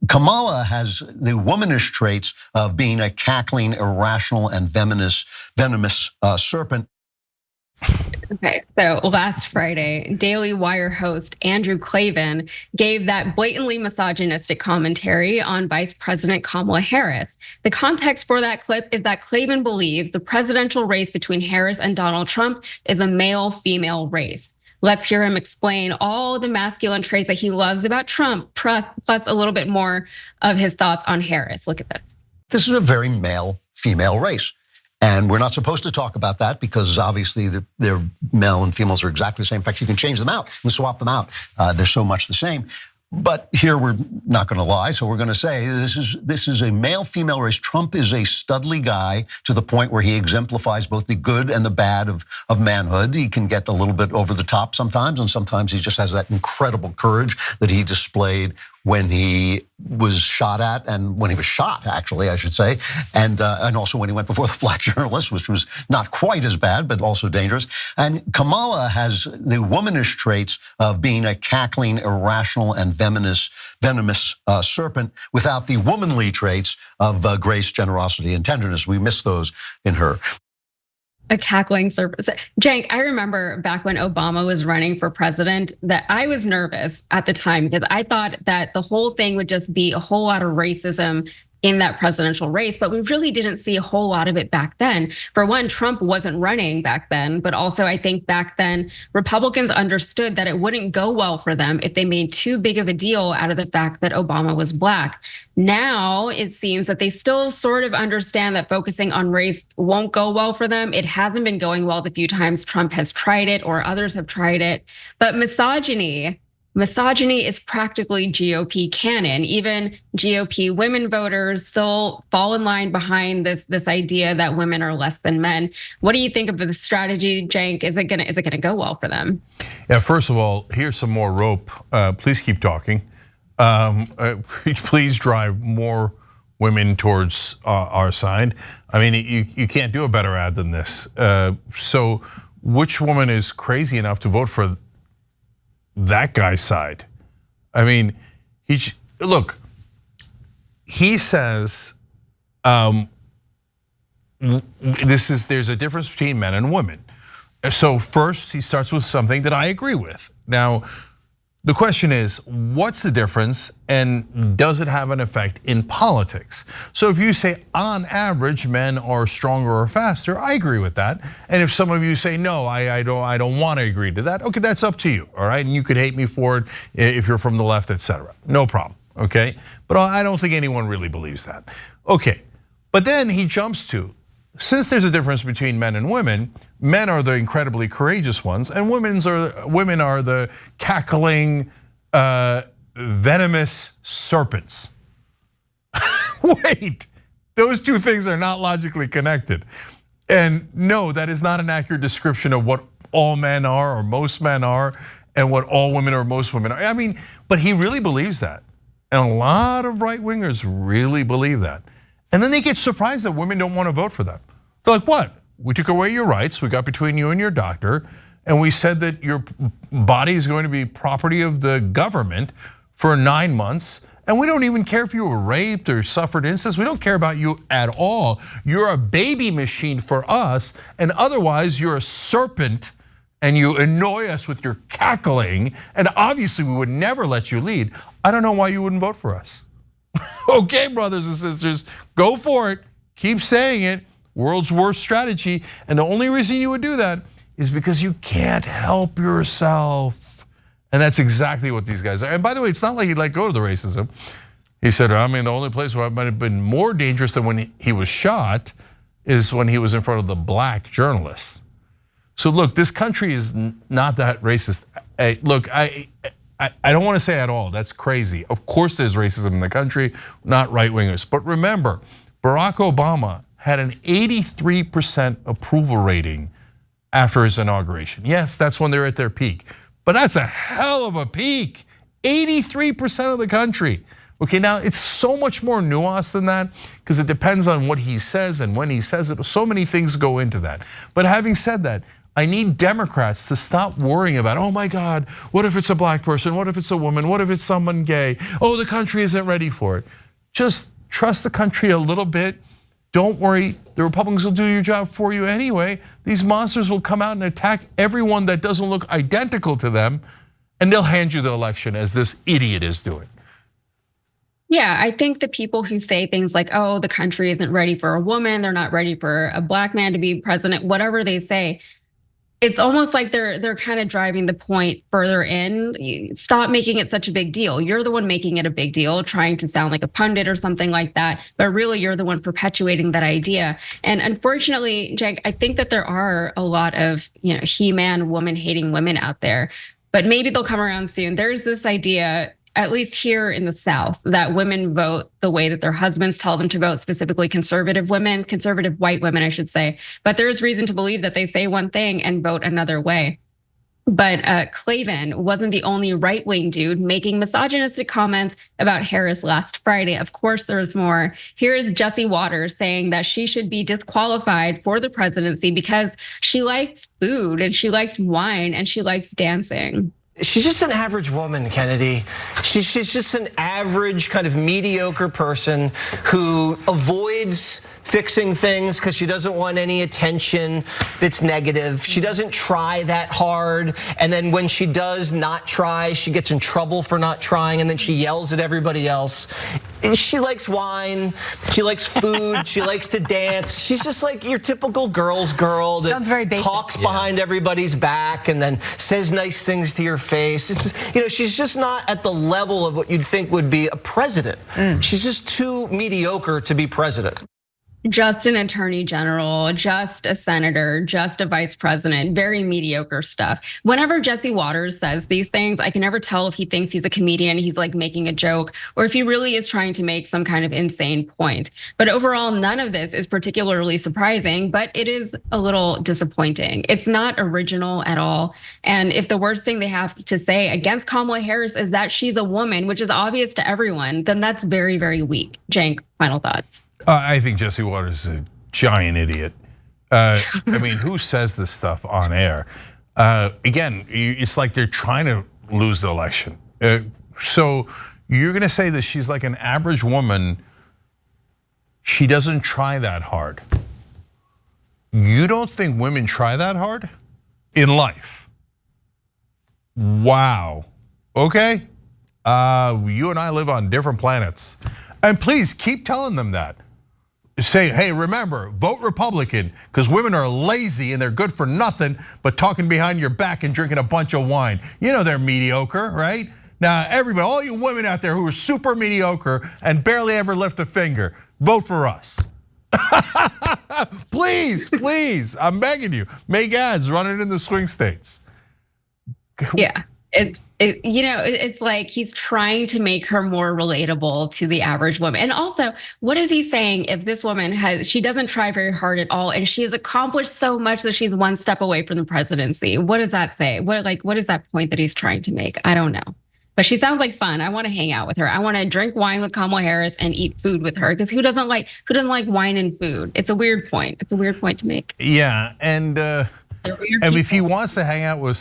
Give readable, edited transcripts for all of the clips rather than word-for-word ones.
Kamala has the womanish traits of being a cackling, irrational, and venomous serpent. Okay, so last Friday, Daily Wire host Andrew Klavan gave that blatantly misogynistic commentary on Vice President Kamala Harris. The context for that clip is that Klavan believes the presidential race between Harris and Donald Trump is a male-female race. Let's hear him explain all the masculine traits that he loves about Trump, plus a little bit more of his thoughts on Harris. Look at this. This is a very male-female race. And we're not supposed to talk about that because obviously they're male and females are exactly the same. In fact, you can change them out and swap them out. They're so much the same. But here we're not going to lie, so we're going to say this is a male-female race. Trump is a studly guy to the point where he exemplifies both the good and the bad of manhood. He can get a little bit over the top sometimes, and sometimes he just has that incredible courage that he displayed when he was shot at, and when he was shot, actually, I should say, and also when he went before the black journalist, which was not quite as bad, but also dangerous. And Kamala has the womanish traits of being a cackling, irrational, and venomous serpent without the womanly traits of grace, generosity, and tenderness. We miss those in her. A cackling serpent. Cenk, I remember back when Obama was running for president that I was nervous at the time because I thought that the whole thing would just be a whole lot of racism in that presidential race, but we really didn't see a whole lot of it back then. For one, Trump wasn't running back then, but also I think back then Republicans understood that it wouldn't go well for them if they made too big of a deal out of the fact that Obama was black. Now it seems that they still sort of understand that focusing on race won't go well for them. It hasn't been going well the few times Trump has tried it or others have tried it, but misogyny is practically GOP canon. Even GOP women voters still fall in line behind this idea that women are less than men. What do you think of the strategy, Cenk? Is it gonna go well for them? Yeah, first of all, here's some more rope. Please keep talking. Please drive more women towards our side. I mean, you can't do a better ad than this. So which woman is crazy enough to vote for that guy's side? I mean, he says there's a difference between men and women. So first he starts with something that I agree with. Now, the question is, what's the difference and does it have an effect in politics? So if you say on average men are stronger or faster, I agree with that. And if some of you say no, I don't want to agree to that, okay, that's up to you, all right? And you could hate me for it if you're from the left, etc. No problem, okay? But I don't think anyone really believes that. Okay, but then he jumps to, since there's a difference between men and women are the incredibly courageous ones, and women are the cackling, venomous serpents. Wait, those two things are not logically connected. And no, that is not an accurate description of what all men are or most men are, and what all women or most women are. I mean, but he really believes that. And a lot of right-wingers really believe that. And then they get surprised that women don't want to vote for them. They're like, what? We took away your rights, we got between you and your doctor, and we said that your body is going to be property of the government for 9 months, and we don't even care if you were raped or suffered incest. We don't care about you at all. You're a baby machine for us, and otherwise you're a serpent and you annoy us with your cackling, and obviously we would never let you lead. I don't know why you wouldn't vote for us. Okay, brothers and sisters, go for it, keep saying it. World's worst strategy, and the only reason you would do that is because you can't help yourself. And that's exactly what these guys are. And by the way, it's not like he let go of the racism. He said, I mean, the only place where it might have been more dangerous than when he was shot is when he was in front of the black journalists. So look, this country is not that racist. Look, I don't want to say at all, that's crazy. Of course there's racism in the country, not right-wingers. But remember, Barack Obama had an 83% approval rating after his inauguration. Yes, that's when they're at their peak, but that's a hell of a peak. 83% of the country. Okay, now it's so much more nuanced than that because it depends on what he says and when he says it. So many things go into that. But having said that, I need Democrats to stop worrying about, oh my God, what if it's a black person? What if it's a woman? What if it's someone gay? Oh, the country isn't ready for it. Just trust the country a little bit. Don't worry, the Republicans will do your job for you anyway. These monsters will come out and attack everyone that doesn't look identical to them, and they'll hand you the election as this idiot is doing. Yeah, I think the people who say things like, oh, the country isn't ready for a woman, they're not ready for a black man to be president, whatever they say, it's almost like they're kind of driving the point further in. Stop making it such a big deal. You're the one making it a big deal, trying to sound like a pundit or something like that. But really, you're the one perpetuating that idea. And unfortunately, Cenk, I think that there are a lot of he-man, woman-hating women out there. But maybe they'll come around soon. There's this idea, at least here in the South, that women vote the way that their husbands tell them to vote, specifically conservative women, conservative white women, I should say. But there is reason to believe that they say one thing and vote another way. But Klavan wasn't the only right-wing dude making misogynistic comments about Harris last Friday. Of course, there's more. Here is Jesse Waters saying that she should be disqualified for the presidency because she likes food and she likes wine and she likes dancing. She's just an average woman, Kennedy. She's just an average kind of mediocre person who avoids fixing things because she doesn't want any attention that's negative. She doesn't try that hard. And then when she does not try, she gets in trouble for not trying. And then she yells at everybody else. She likes wine. She likes food. She likes to dance. She's just like your typical girl's girl that talks behind everybody's back and then says nice things to your face. It's just, she's just not at the level of what you'd think would be a president. She's just too mediocre to be president. Just an attorney general, just a senator, just a vice president, very mediocre stuff. Whenever Jesse Waters says these things, I can never tell if he thinks he's a comedian, he's like making a joke, or if he really is trying to make some kind of insane point. But overall, none of this is particularly surprising, but it is a little disappointing. It's not original at all. And if the worst thing they have to say against Kamala Harris is that she's a woman, which is obvious to everyone, then that's very, very weak. Cenk, final thoughts. I think Jesse Waters is a giant idiot. I mean, who says this stuff on air? Again, it's like they're trying to lose the election. So you're gonna say that she's like an average woman. She doesn't try that hard. You don't think women try that hard in life? Wow. Okay. You and I live on different planets. And please keep telling them that. Say, hey, remember, vote Republican, because women are lazy and they're good for nothing but talking behind your back and drinking a bunch of wine. You know they're mediocre, right? Now, everybody, all you women out there who are super mediocre and barely ever lift a finger, vote for us. Please, please, I'm begging you, make ads, run it in the swing states. Yeah. It's like he's trying to make her more relatable to the average woman. And also, what is he saying if this woman she doesn't try very hard at all and she has accomplished so much that she's one step away from the presidency? What does that say? What is that point that he's trying to make? I don't know. But she sounds like fun. I want to hang out with her. I want to drink wine with Kamala Harris and eat food with her because who doesn't like wine and food? It's a weird point. It's a weird point to make. Yeah, and if he wants to hang out with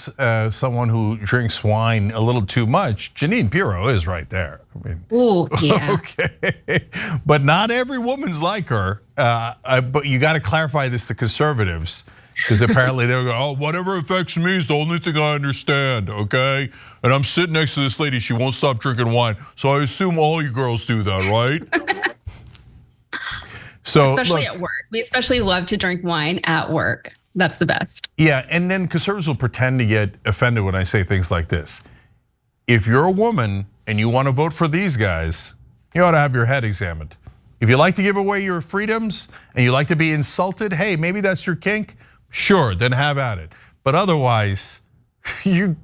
someone who drinks wine a little too much, Jeanine Pirro is right there. I mean, ooh, yeah. Okay, but not every woman's like her. But you got to clarify this to conservatives because apparently they'll go, oh, whatever affects me is the only thing I understand, okay? And I'm sitting next to this lady, she won't stop drinking wine, so I assume all you girls do that, right? So, especially at work. We especially love to drink wine at work. That's the best. Yeah, and then conservatives will pretend to get offended when I say things like this. If you're a woman and you want to vote for these guys, you ought to have your head examined. If you like to give away your freedoms and you like to be insulted, hey, maybe that's your kink, sure, then have at it. But otherwise, you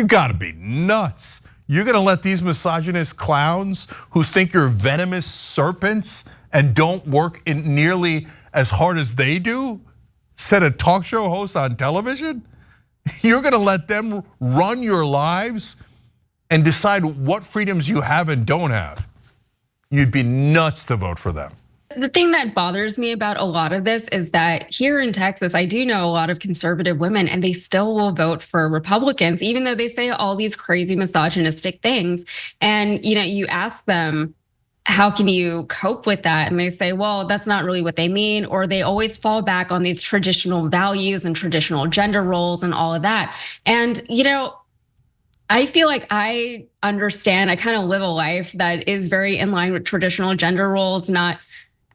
gotta be nuts. You're gonna let these misogynist clowns who think you're venomous serpents and don't work nearly as hard as they do set a talk show host on television? You're gonna let them run your lives and decide what freedoms you have and don't have? You'd be nuts to vote for them. The thing that bothers me about a lot of this is that here in Texas, I do know a lot of conservative women, and they still will vote for Republicans, even though they say all these crazy misogynistic things. And, you ask them, how can you cope with that? And they say, well, that's not really what they mean. Or they always fall back on these traditional values and traditional gender roles and all of that. And, I feel like I understand, I kind of live a life that is very in line with traditional gender roles, not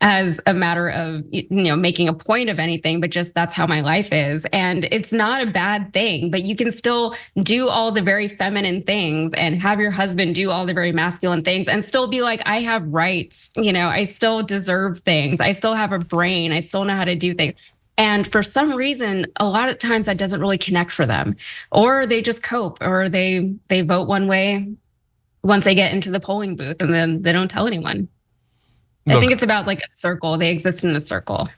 as a matter of making a point of anything, but just that's how my life is. And it's not a bad thing, but you can still do all the very feminine things and have your husband do all the very masculine things and still be like, I have rights, I still deserve things, I still have a brain, I still know how to do things. And for some reason, a lot of times that doesn't really connect for them, or they just cope, or they vote one way once they get into the polling booth, and then they don't tell anyone. Look, I think it's about like a circle. They exist in a circle,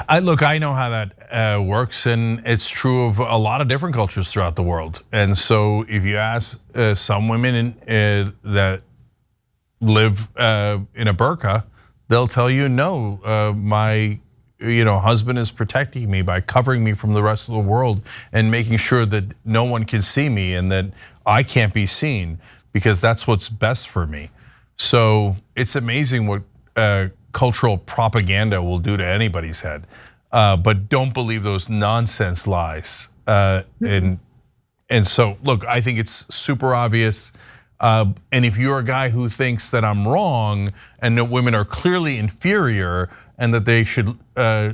I know how that works, and it's true of a lot of different cultures throughout the world. And so if you ask some women that live in a burqa, they'll tell you, no, my husband is protecting me by covering me from the rest of the world and making sure that no one can see me and that I can't be seen, because that's what's best for me. So it's amazing what cultural propaganda will do to anybody's head. But don't believe those nonsense lies. And so, look, I think it's super obvious. And if you're a guy who thinks that I'm wrong and that women are clearly inferior and that they should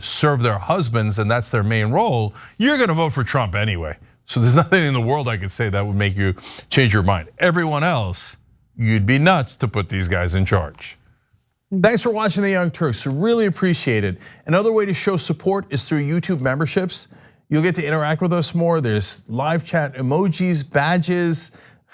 serve their husbands and that's their main role, you're gonna vote for Trump anyway. So there's nothing in the world I could say that would make you change your mind. Everyone else, you'd be nuts to put these guys in charge. Thanks for watching The Young Turks, really appreciate it. Another way to show support is through YouTube memberships. You'll get to interact with us more. There's live chat emojis, badges.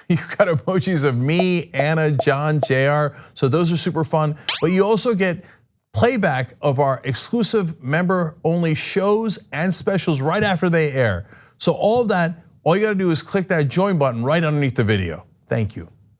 You've got emojis of me, Anna, John, JR, so those are super fun. But you also get playback of our exclusive member-only shows and specials right after they air. So all of that, all you gotta do is click that join button right underneath the video. Thank you.